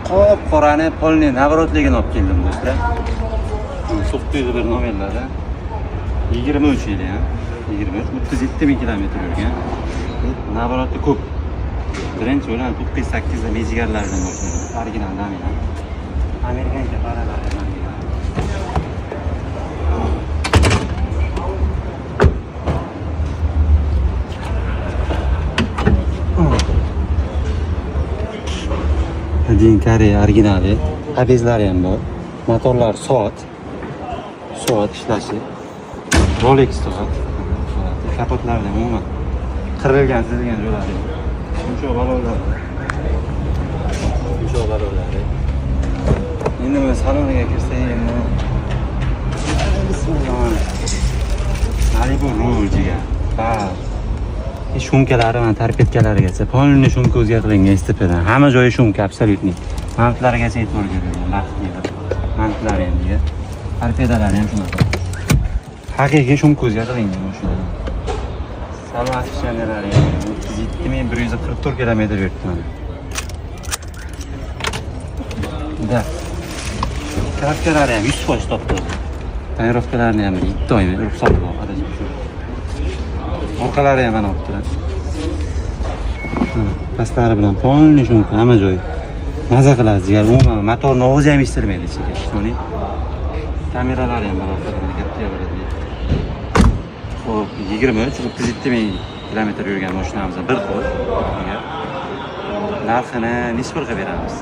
Hop qorani polni navrotligini olib keldim do'stlar. 901 nomerlari. 23 yil ham. 23 37 ming kilometr yurgan. Navroti ko'p. Birinchi o'lan 908 da mejigarlardan boshlanadi. Original nomer. Amerikancha paralar ham. Din Koreya originali. Habezlari ham bor. Motorlar soat ishlashi. Rolex soat. Kapotlardan umuman qirilgan, sizilgan joylari. Shuncha balonlar. Endi men saloniga kirsak endi. Bismillah. Malibu Rouge'ga. Ha. Shumkalari mana torpedkalarigacha polni shumka o'zgartirilgan STPdan. Hamma joyi shumka absolyutni. Mantlarigacha e'tibor berilgan. Mantlari ham diye. Torpedalari ham shunaqa. Haqiqiy shumka o'zgartirilgan mashina. Salon ashyanalari 37144 kilometr yuribdi mana. Da. Krafkalari ham 100% topdi. Tayyorlovkalarini ham 2 oymi ruxsat bor. Orqalari ham mana olibdilar. Pastlari bilan polni shumka hamma joy. Maza qilasiz. Umuman motorni o'zi ham istirmaydi ichiga. Shuni. Kameralari ham bor orqada katta bo'ladi. Xo'p, 23-37 ming kilometr yurgan mashinamizni bir qo'l. Narxini nisbir qilib beramiz.